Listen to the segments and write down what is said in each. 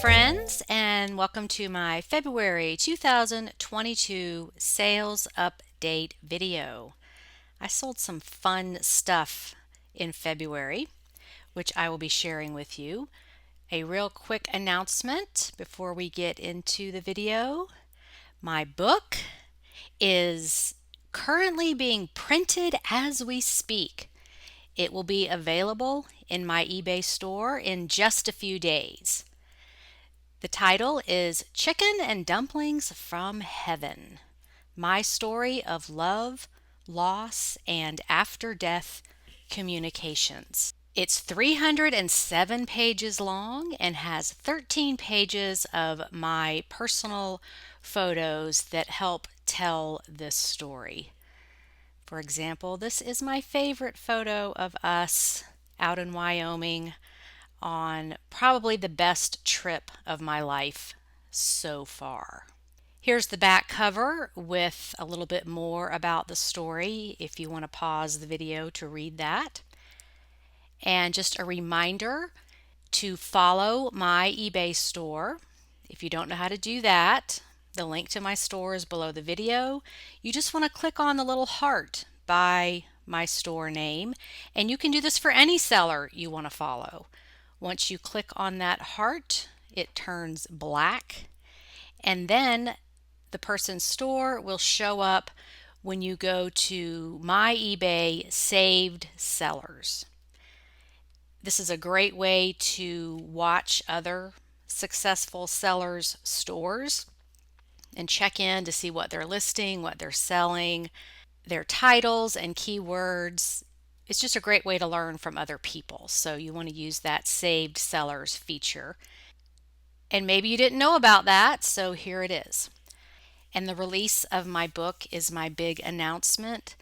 friends, and welcome to my February 2022 sales update video. I sold some fun stuff in February, which I will be sharing with you. A real quick announcement before we get into the video. My book is currently being printed as we speak. It will be available in my eBay store in just a few days. The title is Chicken and Dumplings from Heaven: My Story of Love, Loss, and After-Death Communications. It's 307 pages long and has 13 pages of my personal photos that help tell this story. For example, this is my favorite photo of us out in Wyoming on probably the best trip of my life so far. Here's the back cover with a little bit more about the story if you want to pause the video to read that. And just a reminder to follow my eBay store. If you don't know how to do that, the link to my store is below the video. You just want to click on the little heart by my store name, and you can do this for any seller you want to follow. Once you click on that heart, it turns black, and then the person's store will show up when you go to My eBay Saved Sellers. This is a great way to watch other successful sellers' stores and check in to see what they're listing, what they're selling, their titles and keywords. It's just a great way to learn from other people. So you want to use that Saved Sellers feature. And maybe you didn't know about that, so here it is. And the release of my book is my big announcement.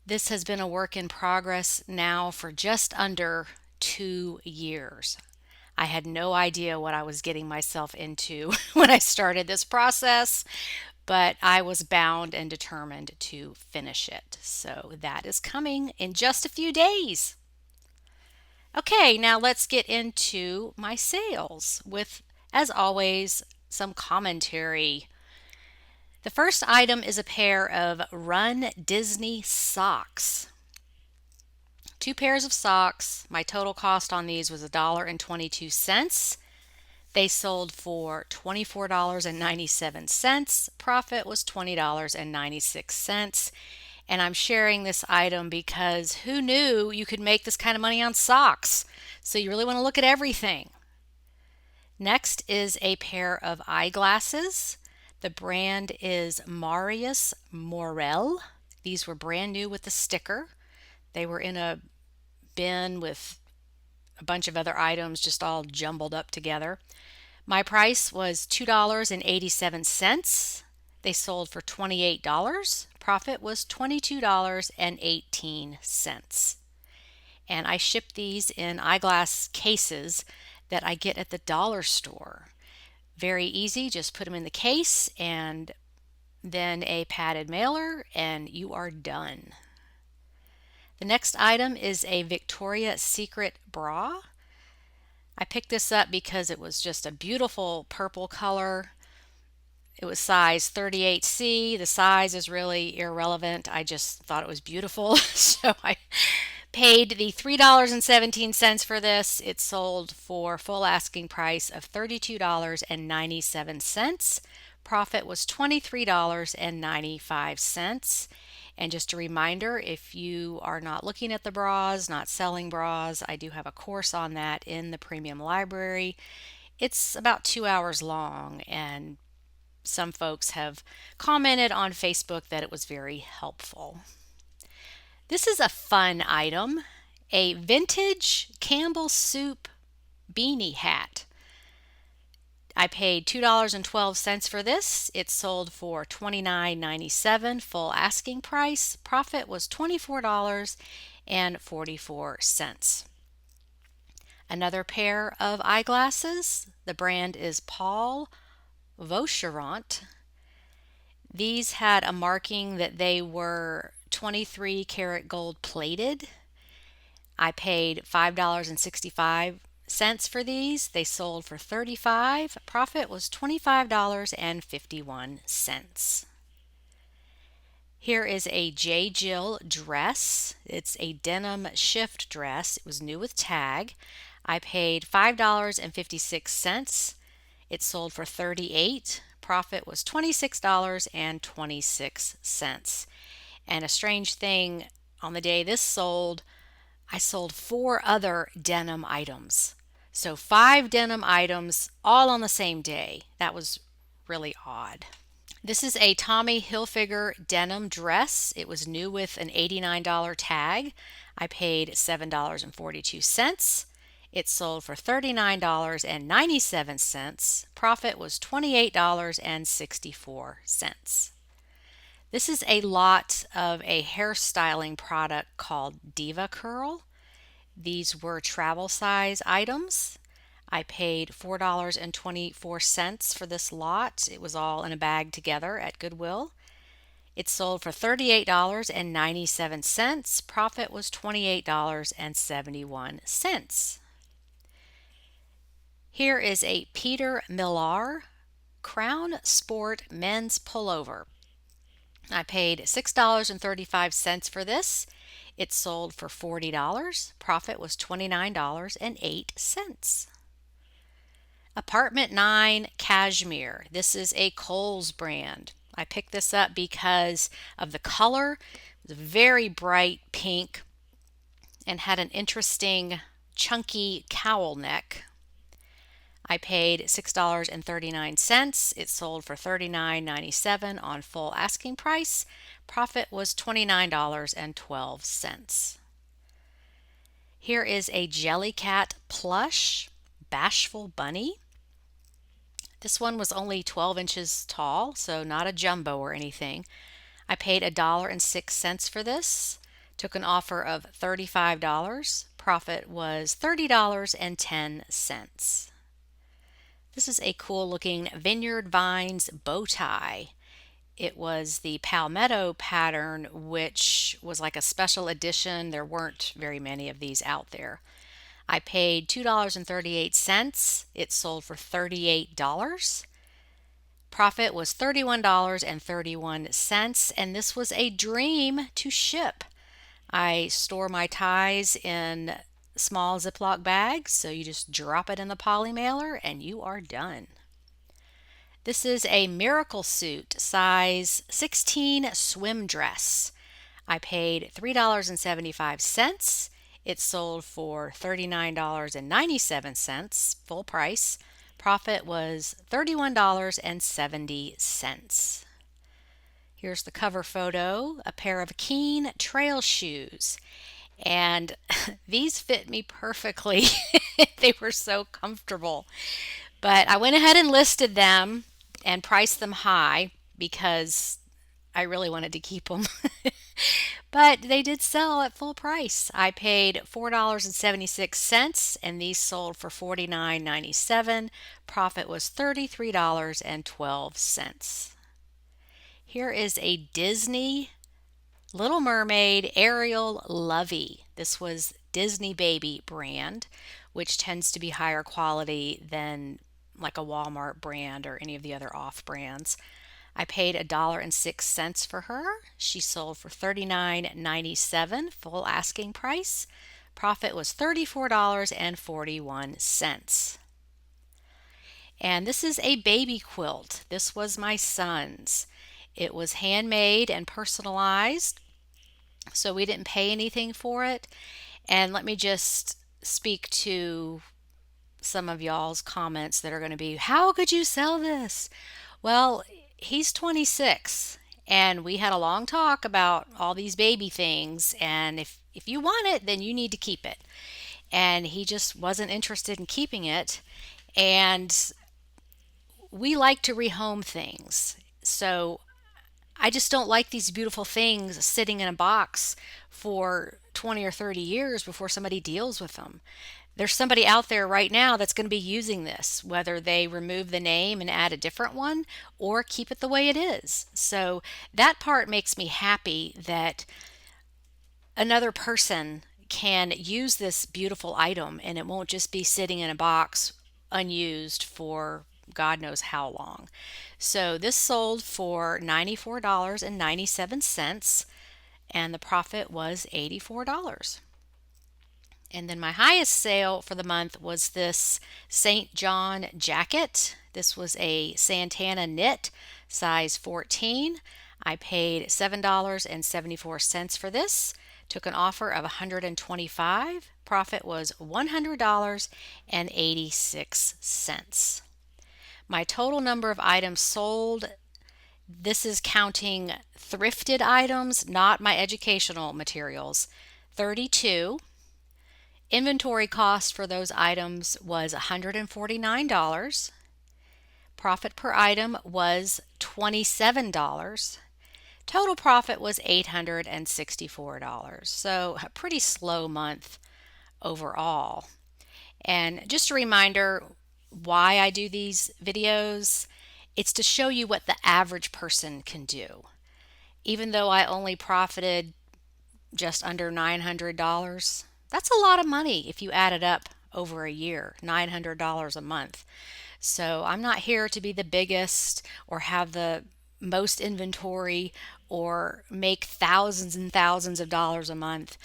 This has been a work in progress now for just under 2 years. I had no idea what I was getting myself into when I started this process, but I was bound and determined to finish it. So that is coming in just a few days. Okay, now let's get into my sales with, as always, some commentary. The first item is a pair of Run Disney socks. 2 pairs of socks. My total cost on these was $1.22. They sold for $24.97. Profit was $20.96. And I'm sharing this item because who knew you could make this kind of money on socks? So you really want to look at everything. Next is a pair of eyeglasses. The brand is Marius Morel. These were brand new with the sticker. They were in a bin with a bunch of other items just all jumbled up together. My price was $2.87. They sold for $28. Profit was $22.18. And I ship these in eyeglass cases that I get at the dollar store. Very easy, just put them in the case and then a padded mailer and you are done. The next item is a Victoria's Secret bra. I picked this up because it was just a beautiful purple color. It was size 38C. The size is really irrelevant. I just thought it was beautiful. So I paid the $3.17 for this. It sold for full asking price of $32.97. Profit was $23.95. And just a reminder, if you are not looking at the bras, not selling bras, I do have a course on that in the premium library. It's about 2 hours long, and some folks have commented on Facebook that it was very helpful. This is a fun item, a vintage Campbell Soup beanie hat. I paid $2.12 for this. It sold for $29.97 full asking price. Profit was $24.44. Another pair of eyeglasses. The brand is Paul Vacherant. These had a marking that they were 23 karat gold plated. I paid $5.65 cents for these. They sold for 35. Profit was $25.51. Here is a J. Jill dress. It's a denim shift dress. It was new with tag. I paid $5.56. It sold for 38. Profit was $26.26. And a strange thing, on the day this sold, I sold 4 other denim items. So 5 denim items all on the same day. That was really odd. This is a Tommy Hilfiger denim dress. It was new with an $89 tag. I paid $7.42. It sold for $39.97. Profit was $28.64. This is a lot of a hairstyling product called Diva Curl. These were travel size items. I paid $4.24 for this lot. It was all in a bag together at Goodwill. It sold for $38.97. Profit was $28.71. Here is a Peter Millar Crown Sport men's pullover. I paid $6.35 for this. It sold for $40. Profit was $29.08. Apartment 9 Cashmere. This is a Kohl's brand. I picked this up because of the color. It was a very bright pink and had an interesting chunky cowl neck. I paid $6.39. It sold for $39.97 on full asking price. Profit was $29.12. Here is a Jellycat plush Bashful Bunny. This one was only 12 inches tall, so not a jumbo or anything. I paid $1.06 for this. Took an offer of $35. Profit was $30.10. This is a cool looking Vineyard Vines bow tie. It was the Palmetto pattern, which was like a special edition. There weren't very many of these out there. I paid $2.38. It sold for $38. Profit was $31.31, and this was a dream to ship. I store my ties in small Ziploc bags, so you just drop it in the poly mailer and you are done. This is a Miracle Suit size 16 swim dress. I paid $3.75. It sold for $39.97, full price. Profit was $31.70. Here's the cover photo, a pair of Keen trail shoes. And these fit me perfectly. They were so comfortable. But I went ahead and listed them and priced them high because I really wanted to keep them. But they did sell at full price. I paid $4.76 and these sold for $49.97. Profit was $33.12. Here is a Disney Little Mermaid Ariel Lovey. This was Disney Baby brand, which tends to be higher quality than like a Walmart brand or any of the other off brands. I paid $1.06 for her. She sold for $39.97, full asking price. Profit was $34.41. And this is a baby quilt. This was my son's. It was handmade and personalized, so we didn't pay anything for it. And let me just speak to some of y'all's comments that are going to be, how could you sell this? Well, he's 26 and we had a long talk about all these baby things, and if you want it, then you need to keep it. And he just wasn't interested in keeping it. And we like to rehome things. So I just don't like these beautiful things sitting in a box for 20 or 30 years before somebody deals with them. There's somebody out there right now that's going to be using this, whether they remove the name and add a different one or keep it the way it is. So that part makes me happy that another person can use this beautiful item and it won't just be sitting in a box unused for God knows how long. So this sold for $94.97 and the profit was $84. And then my highest sale for the month was this St. John jacket. This was a Santana knit, size 14. I paid $7.74 for this. Took an offer of $125. Profit was $100.86. My total number of items sold, this is counting thrifted items, not my educational materials, 32. Inventory cost for those items was $149. Profit per item was $27. Total profit was $864. So a pretty slow month overall. And just a reminder why I do these videos, it's to show you what the average person can do. Even though I only profited just under $900, that's a lot of money if you add it up over a year, $900 a month. So I'm not here to be the biggest or have the most inventory or make thousands and thousands of dollars a month.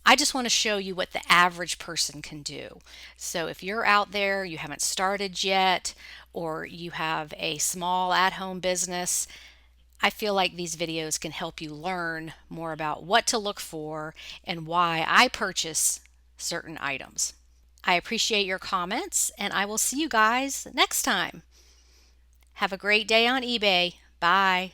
I just want to show you what the average person can do. So if you're out there, you haven't started yet, or you have a small at-home business, I feel like these videos can help you learn more about what to look for and why I purchase certain items. I appreciate your comments, and I will see you guys next time. Have a great day on eBay. Bye.